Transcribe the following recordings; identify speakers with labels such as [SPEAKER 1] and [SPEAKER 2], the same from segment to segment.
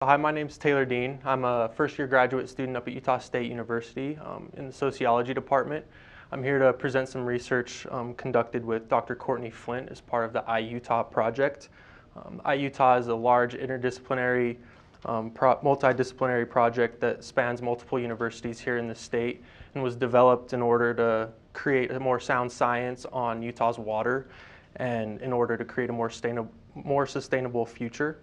[SPEAKER 1] Hi, my name's Taylor Dean. I'm a first-year graduate student up at Utah State University in the sociology department. I'm here to present some research conducted with Dr. Courtney Flint as part of the iUtah project. iUtah is a large interdisciplinary, multidisciplinary project that spans multiple universities here in the state and was developed in order to create a more sound science on Utah's water and in order to create a more sustainable future.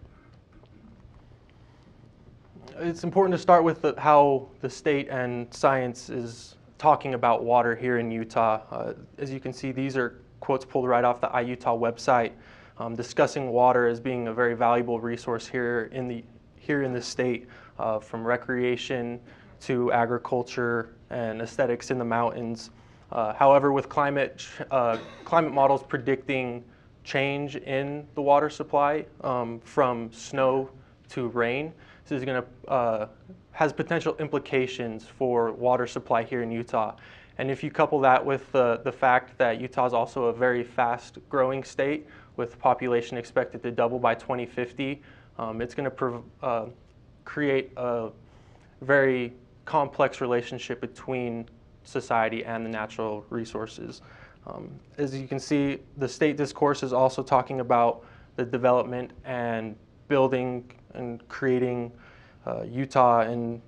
[SPEAKER 1] It's important to start with how the state and science is talking about water here in Utah. As you can see, these are quotes pulled right off the iUtah website, discussing water as being a very valuable resource here in the state, from recreation to agriculture and aesthetics in the mountains. However, with climate models predicting change in the water supply from snow to rain, this is going to has potential implications for water supply here in Utah. And if you couple that with the fact that Utah is also a very fast-growing state with population expected to double by 2050, it's going to create a very complex relationship between society and the natural resources. As you can see, the state discourse is also talking about the development and building and creating Utah, and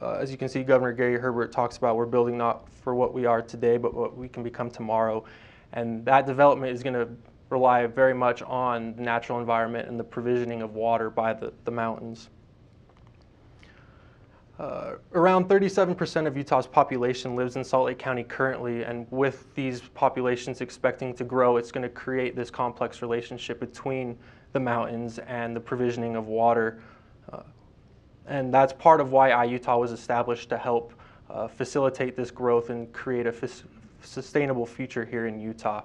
[SPEAKER 1] as you can see, Governor Gary Herbert talks about we're building not for what we are today, but what we can become tomorrow. And that development is going to rely very much on the natural environment and the provisioning of water by the mountains. Around 37% of Utah's population lives in Salt Lake County currently, and with these populations expecting to grow, it's going to create this complex relationship between the mountains and the provisioning of water. And that's part of why iUtah was established, to help facilitate this growth and create a sustainable future here in Utah.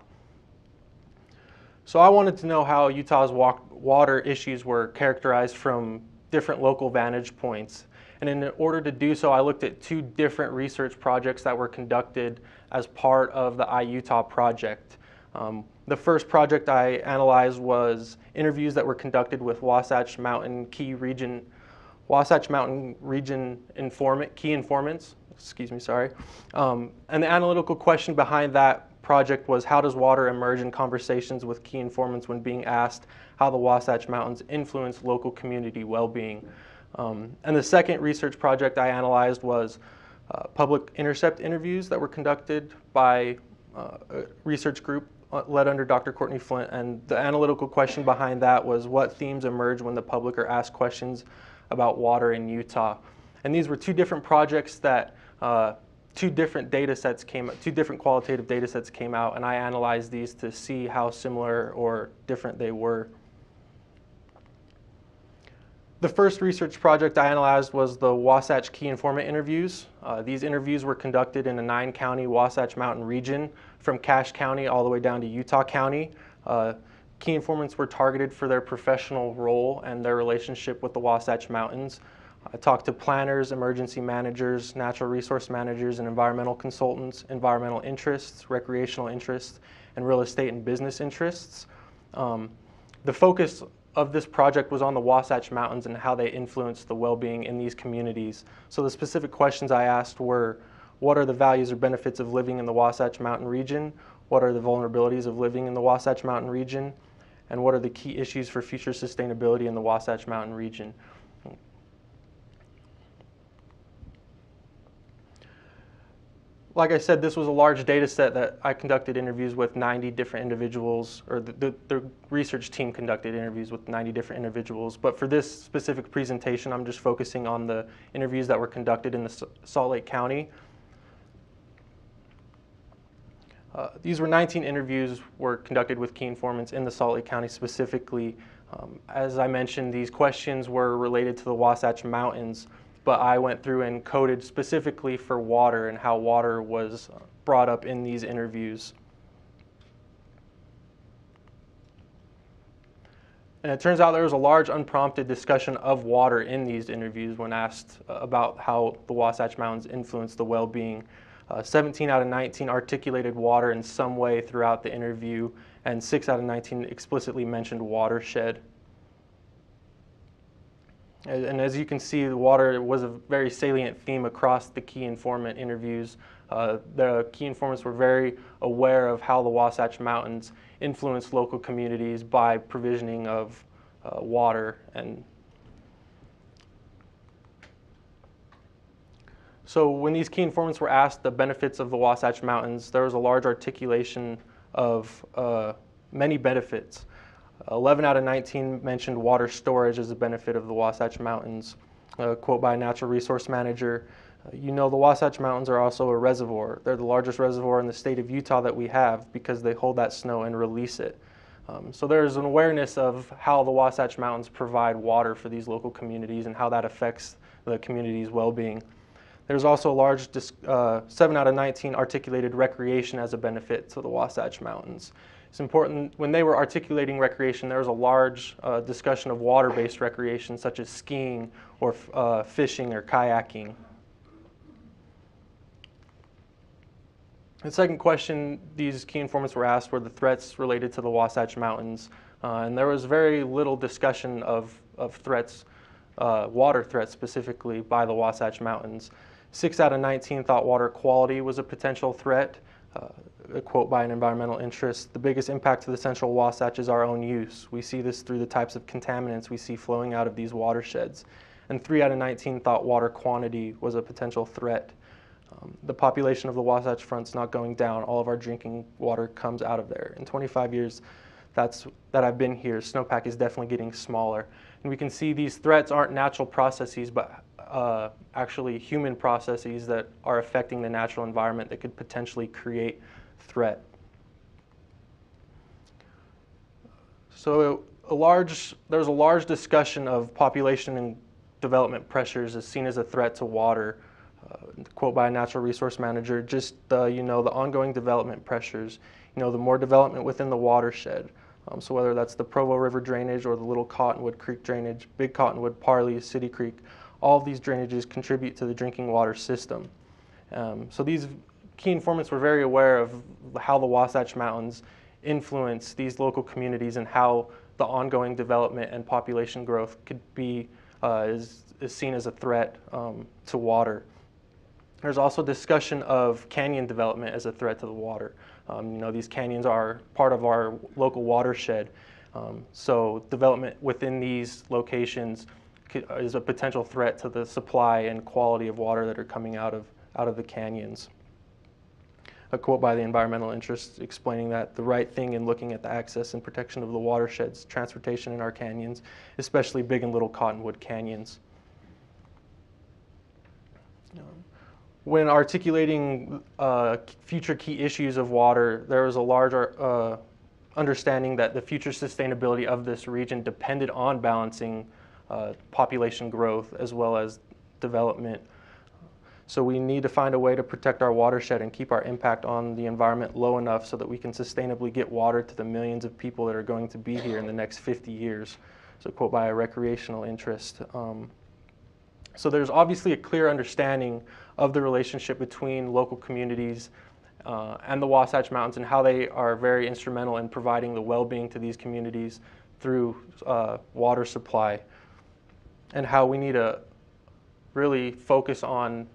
[SPEAKER 1] So I wanted to know how Utah's water issues were characterized from different local vantage points. And in order to do so, I looked at two different research projects that were conducted as part of the iUtah project. The first project I analyzed was interviews that were conducted with Wasatch Mountain Region key informants. And the analytical question behind that project was, how does water emerge in conversations with key informants when being asked how the Wasatch Mountains influence local community well-being? And the second research project I analyzed was public Intercept interviews that were conducted by a research group led under Dr. Courtney Flint. And the analytical question behind that was, what themes emerge when the public are asked questions about water in Utah? And these were two different projects that two different qualitative data sets came out, and I analyzed these to see how similar or different they were. The first research project I analyzed was the Wasatch key informant interviews. These interviews were conducted in a 9-county Wasatch Mountain region, from Cache County all the way down to Utah County. Key informants were targeted for their professional role and their relationship with the Wasatch Mountains. I talked to planners, emergency managers, natural resource managers, and environmental consultants, environmental interests, recreational interests, and real estate and business interests. The focus of this project was on the Wasatch Mountains and how they influence the well-being in these communities. So the specific questions I asked were, what are the values or benefits of living in the Wasatch Mountain region? What are the vulnerabilities of living in the Wasatch Mountain region? And what are the key issues for future sustainability in the Wasatch Mountain region? Like I said, this was a large data set that I conducted interviews with 90 different individuals, or the research team conducted interviews with 90 different individuals. But for this specific presentation, I'm just focusing on the interviews that were conducted in the Salt Lake County. These were 19 interviews were conducted with key informants in the Salt Lake County specifically. As I mentioned, these questions were related to the Wasatch Mountains, but I went through and coded specifically for water and how water was brought up in these interviews. And it turns out there was a large unprompted discussion of water in these interviews when asked about how the Wasatch Mountains influence the well-being. 17 out of 19 articulated water in some way throughout the interview, and 6 out of 19 explicitly mentioned watershed. And as you can see, the water was a very salient theme across the key informant interviews. The key informants were very aware of how the Wasatch Mountains influenced local communities by provisioning of water. And so when these key informants were asked the benefits of the Wasatch Mountains, there was a large articulation of many benefits. 11 out of 19 mentioned water storage as a benefit of the Wasatch Mountains. A quote by a natural resource manager, "You know, the Wasatch Mountains are also a reservoir. They're the largest reservoir in the state of Utah that we have because they hold that snow and release it." So there's an awareness of how the Wasatch Mountains provide water for these local communities and how that affects the community's well-being. There's also a large, 7 out of 19 articulated recreation as a benefit to the Wasatch Mountains. It's important, when they were articulating recreation, there was a large discussion of water-based recreation such as skiing or fishing or kayaking. The second question these key informants were asked were the threats related to the Wasatch Mountains. And there was very little discussion of threats, water threats specifically, by the Wasatch Mountains. 6 out of 19 thought water quality was a potential threat. A quote by an environmental interest, "The biggest impact to the central Wasatch is our own use. We see this through the types of contaminants we see flowing out of these watersheds." And 3 out of 19 thought water quantity was a potential threat. The population of the Wasatch Front's not going down. All of our drinking water comes out of there. In 25 years that I've been here, snowpack is definitely getting smaller. And we can see these threats aren't natural processes, but actually human processes that are affecting the natural environment that could potentially create threat. So there's a large discussion of population and development pressures as seen as a threat to water. Quote by a natural resource manager, "Just the ongoing development pressures, the more development within the watershed." So whether that's the Provo River drainage or the Little Cottonwood Creek drainage, Big Cottonwood, Parley, City Creek, all of these drainages contribute to the drinking water system. So these key informants were very aware of how the Wasatch Mountains influence these local communities and how the ongoing development and population growth could be is seen as a threat to water. There's also discussion of canyon development as a threat to the water. These canyons are part of our local watershed, so development within these locations is a potential threat to the supply and quality of water that are coming out of the canyons. A quote by the environmental interest explaining that the right thing in looking at the access and protection of the watersheds, transportation in our canyons, especially Big and Little Cottonwood canyons. When articulating future key issues of water, there was a large understanding that the future sustainability of this region depended on balancing population growth as well as development. So we need to find a way to protect our watershed and keep our impact on the environment low enough so that we can sustainably get water to the millions of people that are going to be here in the next 50 years. So quote by a recreational interest. So there's obviously a clear understanding of the relationship between local communities and the Wasatch Mountains and how they are very instrumental in providing the well-being to these communities through water supply, and how we need to really focus on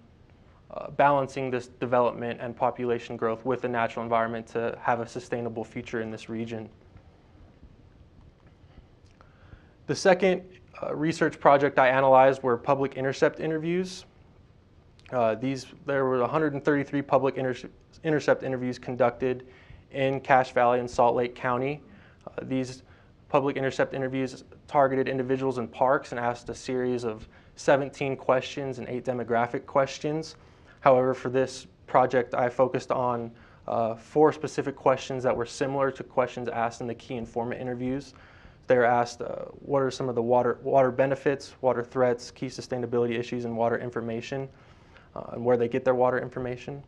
[SPEAKER 1] balancing this development and population growth with the natural environment to have a sustainable future in this region. The second research project I analyzed were public intercept interviews. There were 133 public intercept interviews conducted in Cache Valley and Salt Lake County. These public intercept interviews targeted individuals in parks and asked a series of 17 questions and 8 demographic questions. However, for this project, I focused on 4 specific questions that were similar to questions asked in the key informant interviews. They were asked what are some of the water benefits, water threats, key sustainability issues, and water information, and where they get their water information.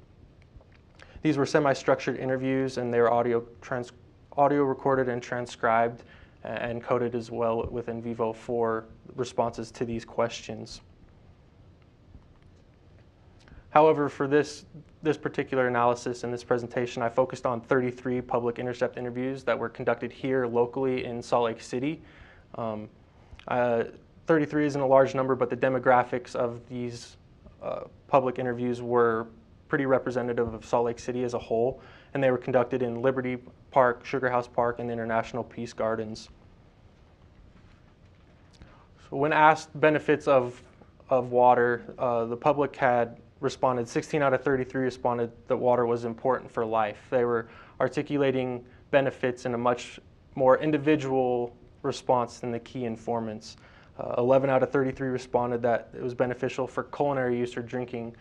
[SPEAKER 1] These were semi-structured interviews, and they were audio recorded and transcribed and coded as well with NVivo for responses to these questions. However, for this particular analysis and this presentation, I focused on 33 public intercept interviews that were conducted here locally in Salt Lake City. 33 isn't a large number, but the demographics of these public interviews were pretty representative of Salt Lake City as a whole, and they were conducted in Liberty Park, Sugar House Park, and the International Peace Gardens. So when asked benefits of water, the public had responded, 16 out of 33 responded that water was important for life. They were articulating benefits in a much more individual response than the key informants. 11 out of 33 responded that it was beneficial for culinary use or drinking.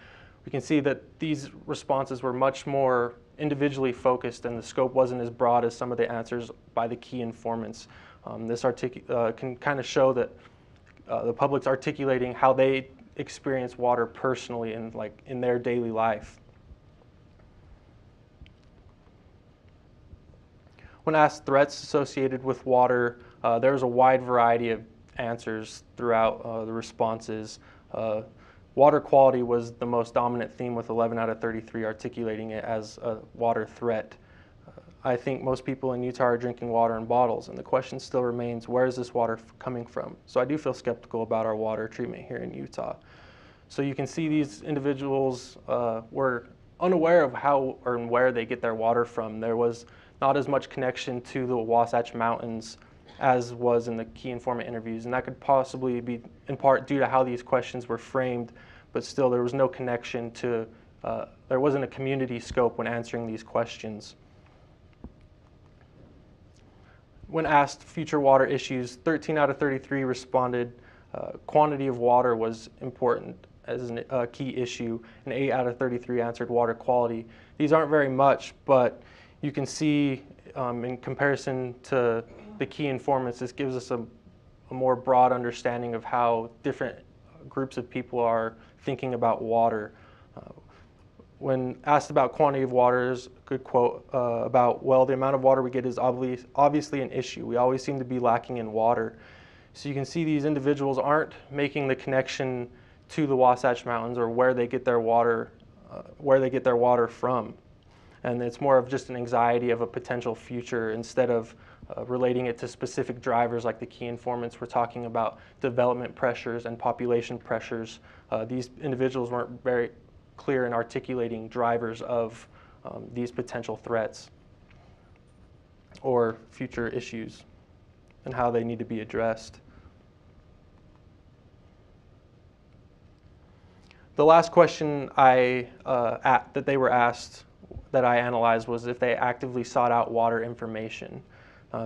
[SPEAKER 1] We can see that these responses were much more individually focused, and the scope wasn't as broad as some of the answers by the key informants. This can kind of show that the public's articulating how they experience water personally in their daily life. When asked threats associated with water, there was a wide variety of answers throughout the responses. Water quality was the most dominant theme, with 11 out of 33 articulating it as a water threat. I think most people in Utah are drinking water in bottles, and the question still remains, where is this water coming from? So I do feel skeptical about our water treatment here in Utah. So you can see these individuals were unaware of how or where they get their water from. There was not as much connection to the Wasatch Mountains as was in the key informant interviews, and that could possibly be in part due to how these questions were framed, but still there was no connection to, there wasn't a community scope when answering these questions. When asked future water issues, 13 out of 33 responded quantity of water was important as a key issue, and 8 out of 33 answered water quality. These aren't very much, but you can see in comparison to the key informants, this gives us a more broad understanding of how different groups of people are thinking about water. When asked about quantity of water, there's a good quote about, well, the amount of water we get is obviously an issue. We always seem to be lacking in water. So you can see these individuals aren't making the connection to the Wasatch Mountains or where they get their water from. And it's more of just an anxiety of a potential future instead of relating it to specific drivers like the key informants were talking about, development pressures and population pressures. These individuals weren't very clear in articulating drivers of these potential threats or future issues and how they need to be addressed. The last question that they were asked that I analyzed was if they actively sought out water information.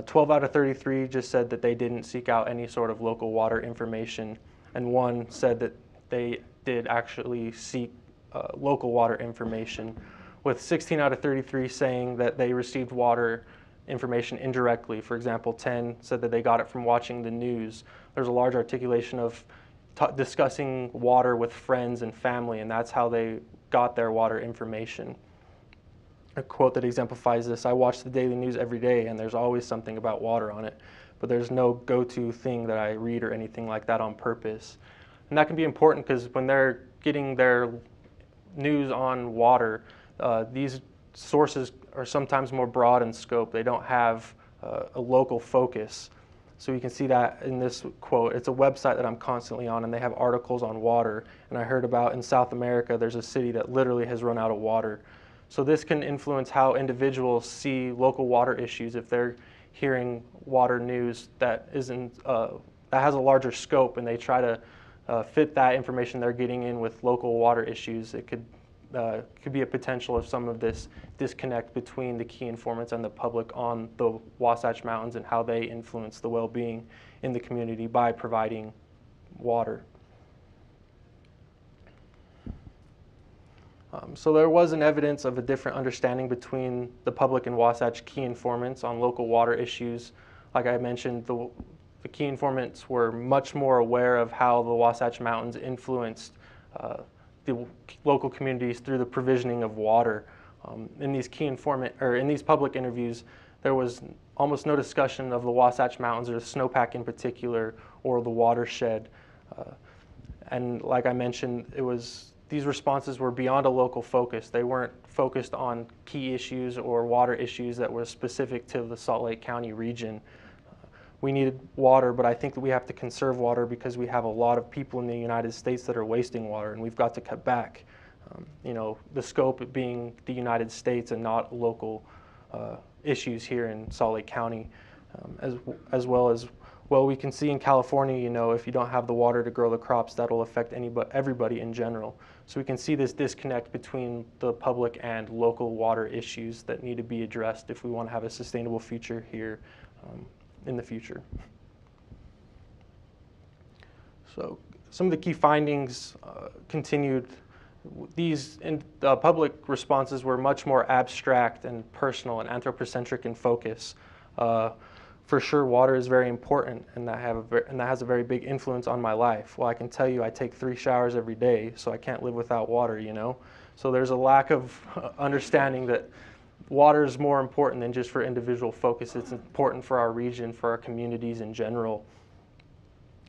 [SPEAKER 1] 12 out of 33 just said that they didn't seek out any sort of local water information, and 1 said that they did actually seek local water information, with 16 out of 33 saying that they received water information indirectly. For example, 10 said that they got it from watching the news. There's a large articulation of discussing water with friends and family, and that's how they got their water information. A quote that exemplifies this: I watch the daily news every day, and there's always something about water on it, but there's no go-to thing that I read or anything like that on purpose. And that can be important because when they're getting their news on water, these sources are sometimes more broad in scope. They don't have a local focus. So you can see that in this quote. It's a website that I'm constantly on, and they have articles on water. And I heard about in South America, there's a city that literally has run out of water. So this can influence how individuals see local water issues if they're hearing water news that isn't that has a larger scope, and they try to fit that information they're getting in with local water issues. It could be a potential of some of this disconnect between the key informants and the public on the Wasatch Mountains and how they influence the well-being in the community by providing water. So there was an evidence of a different understanding between the public and Wasatch key informants on local water issues. Like I mentioned, the key informants were much more aware of how the Wasatch Mountains influenced the local communities through the provisioning of water. In these in these public interviews, there was almost no discussion of the Wasatch Mountains or the snowpack in particular or the watershed. And like I mentioned, these responses were beyond a local focus. They weren't focused on key issues or water issues that were specific to the Salt Lake County region. we needed water, but I think that we have to conserve water because we have a lot of people in the United States that are wasting water, and we've got to cut back. The scope being the United States and not local issues here in Salt Lake County, as well, we can see in California, if you don't have the water to grow the crops, that'll affect everybody in general. So we can see this disconnect between the public and local water issues that need to be addressed if we want to have a sustainable future here in the future. So some of the key findings continued. These public responses were much more abstract and personal and anthropocentric in focus. For sure, water is very important, and that has a very big influence on my life. Well, I can tell you I take 3 showers every day, so I can't live without water, So there's a lack of understanding that water is more important than just for individual focus. It's important for our region, for our communities in general.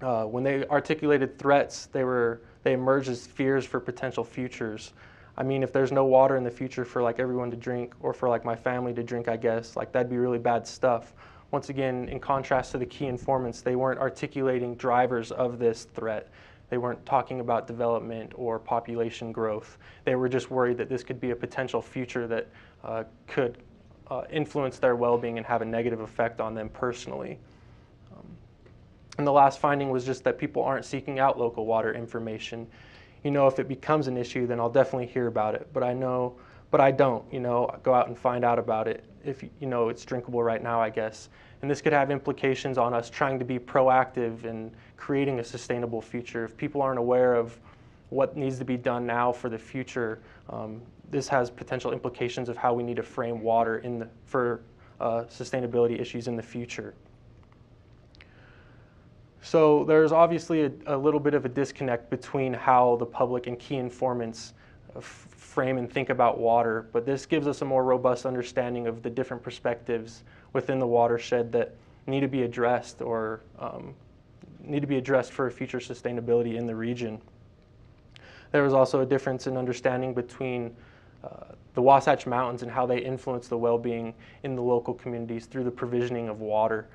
[SPEAKER 1] When they articulated threats, they emerged as fears for potential futures. I mean, if there's no water in the future for everyone to drink, or for my family to drink, I guess, that'd be really bad stuff. Once again, in contrast to the key informants, they weren't articulating drivers of this threat. They weren't talking about development or population growth. They were just worried that this could be a potential future that could influence their well-being and have a negative effect on them personally. And the last finding was just that people aren't seeking out local water information. If it becomes an issue, then I'll definitely hear about it. But I don't, go out and find out about it if, it's drinkable right now, I guess. And this could have implications on us trying to be proactive in creating a sustainable future. If people aren't aware of what needs to be done now for the future, this has potential implications of how we need to frame water for sustainability issues in the future. So there's obviously a little bit of a disconnect between how the public and key informants frame and think about water, but this gives us a more robust understanding of the different perspectives within the watershed that need to be addressed or need to be addressed for future sustainability in the region. There was also a difference in understanding between the Wasatch Mountains and how they influence the well-being in the local communities through the provisioning of water.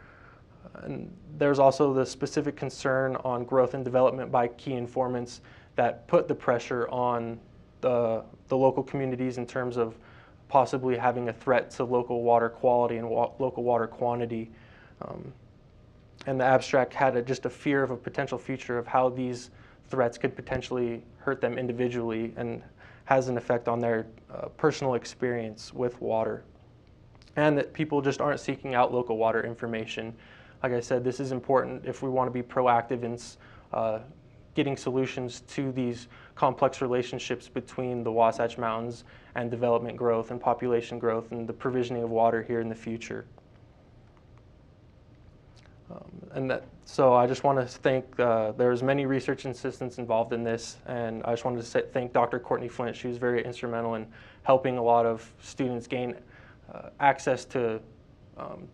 [SPEAKER 1] And there's also the specific concern on growth and development by key informants that put the pressure on the local communities in terms of possibly having a threat to local water quality and local water quantity. And the abstract had just a fear of a potential future of how these threats could potentially hurt them individually and has an effect on their personal experience with water. And that people just aren't seeking out local water information. Like I said, this is important if we want to be proactive in getting solutions to these complex relationships between the Wasatch Mountains and development growth and population growth and the provisioning of water here in the future. So I just want to thank, there's many research assistants involved in this, and I just wanted to thank Dr. Courtney Flint. She was very instrumental in helping a lot of students gain access to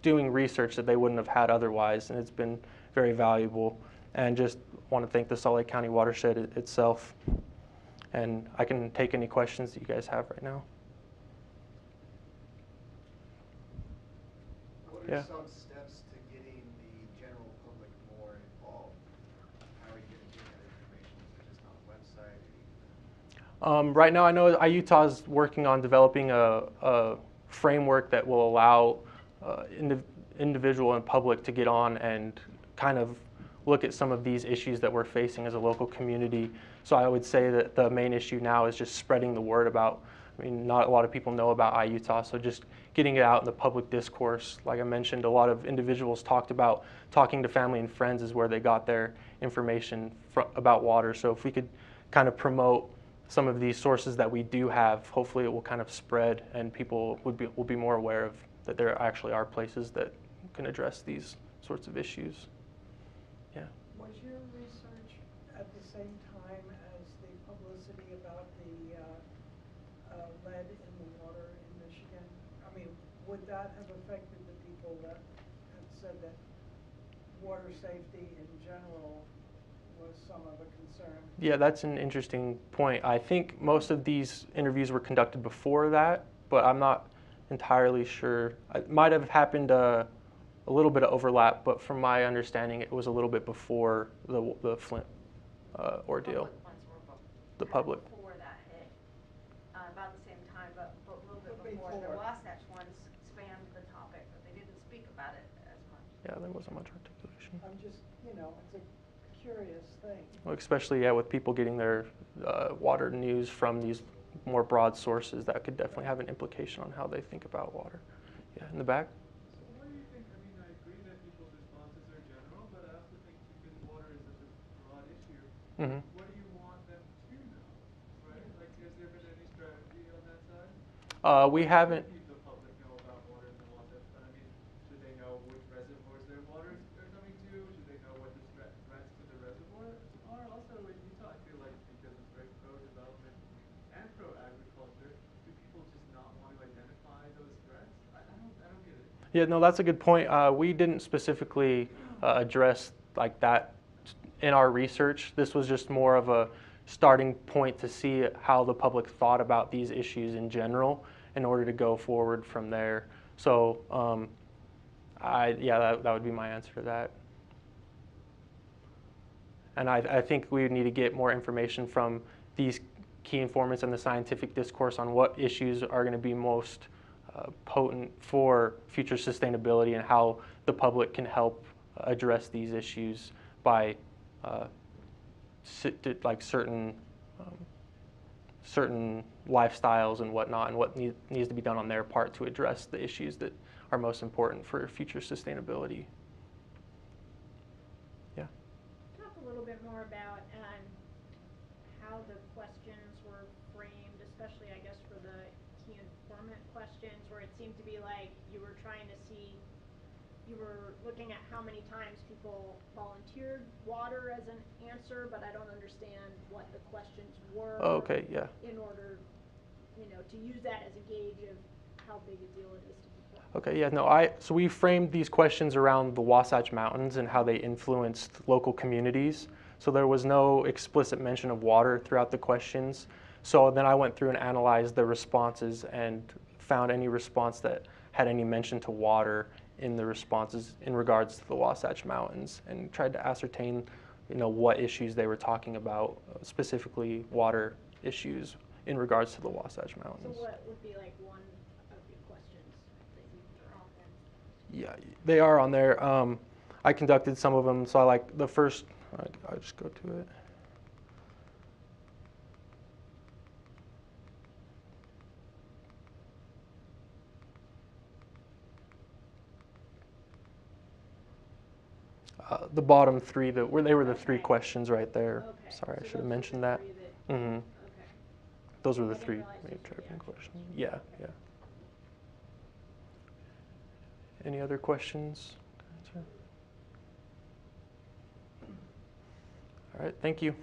[SPEAKER 1] doing research that they wouldn't have had otherwise, and it's been very valuable. And just want to thank the Salt Lake County Watershed itself. And I can take any questions that you guys have right now.
[SPEAKER 2] What are some steps to getting the general public more involved? How are you going to get that information? Is it just on a website?
[SPEAKER 1] Right now, I know IUTAH is working on developing a framework that will allow individual and public to get on and kind of look at some of these issues that we're facing as a local community. So I would say that the main issue now is just spreading the word about, not a lot of people know about IUTAH, so just getting it out in the public discourse. Like I mentioned, a lot of individuals talked about talking to family and friends is where they got their information about water. So if we could kind of promote some of these sources that we do have, hopefully it will kind of spread and people will be more aware of that there actually are places that can address these sorts of issues. Yeah.
[SPEAKER 3] Was your research at the same time as the publicity about the lead in the water in Michigan? I mean, would that have affected the people that had said that water safety in general was some of a concern?
[SPEAKER 1] Yeah, that's an interesting point. I think most of these interviews were conducted before that, but I'm not entirely sure. It might have happened a little bit of overlap, but from my understanding, it was a little bit before the Flint ordeal. The public.
[SPEAKER 4] Before that hit, about the same time, but a little bit before.
[SPEAKER 3] Before.
[SPEAKER 4] The Wasatch ones spanned the topic, but they didn't speak about it as much.
[SPEAKER 1] Yeah, there wasn't much articulation.
[SPEAKER 3] I'm just, it's a curious thing.
[SPEAKER 1] Well, especially, yeah, with people getting their water news from these more broad sources, that could definitely have an implication on how they think about water. Yeah, in the back?
[SPEAKER 5] So what do you think? I mean, I agree that people's responses are general, but I also think because water is such a broad issue,
[SPEAKER 1] Mm-hmm.
[SPEAKER 5] what do you want them to know, right? Like, has there been any strategy on that side?
[SPEAKER 1] We haven't.
[SPEAKER 5] What do the public know about water in the Wasatch? But I mean, should they know which reservoirs their waters are coming to? Should they know what the threats to the reservoirs are? Also, in Utah, I feel like because it's very pro-development and pro-agriculture, do people just not want to identify those threats? I don't get it.
[SPEAKER 1] Yeah, no, that's a good point. We didn't specifically address like that in our research. This was just more of a starting point to see how the public thought about these issues in general in order to go forward from there. So, that would be my answer to that. And I think we need to get more information from these key informants and the scientific discourse on what issues are going to be most potent for future sustainability and how the public can help address these issues by certain lifestyles and whatnot, and what needs to be done on their part to address the issues that are most important for future sustainability. Yeah.
[SPEAKER 6] Talk a little bit more about how the questions were framed, especially I guess for the key informant questions, where it seemed to be like you were looking at how many times people volunteered water as an answer, but I don't understand what the questions were.
[SPEAKER 1] Okay, yeah.
[SPEAKER 6] In order, to use that as a gauge of how big a deal it is to people.
[SPEAKER 1] Okay, yeah, no, so we framed these questions around the Wasatch Mountains and how they influenced local communities. So there was no explicit mention of water throughout the questions. So then I went through and analyzed the responses and found any response that had any mention to water in the responses in regards to the Wasatch Mountains, and tried to ascertain, what issues they were talking about, specifically water issues in regards to the Wasatch Mountains.
[SPEAKER 6] So what would be like one of the questions that you draw then?
[SPEAKER 1] Yeah, they are on there. I conducted some of them, so I like the first. I'll just go to it. The bottom three, they were the three questions right there.
[SPEAKER 6] Okay.
[SPEAKER 1] Sorry,
[SPEAKER 6] So
[SPEAKER 1] I should have
[SPEAKER 6] those are
[SPEAKER 1] mentioned
[SPEAKER 6] the
[SPEAKER 1] that.
[SPEAKER 6] three that-
[SPEAKER 1] Mm-hmm.
[SPEAKER 6] Okay.
[SPEAKER 1] Those were the
[SPEAKER 6] I didn't
[SPEAKER 1] three
[SPEAKER 6] realize
[SPEAKER 1] main
[SPEAKER 6] those were the
[SPEAKER 1] driving
[SPEAKER 6] actual
[SPEAKER 1] questions.
[SPEAKER 6] questions.
[SPEAKER 1] Yeah,
[SPEAKER 6] Okay.
[SPEAKER 1] yeah. Any other questions? All right, thank you.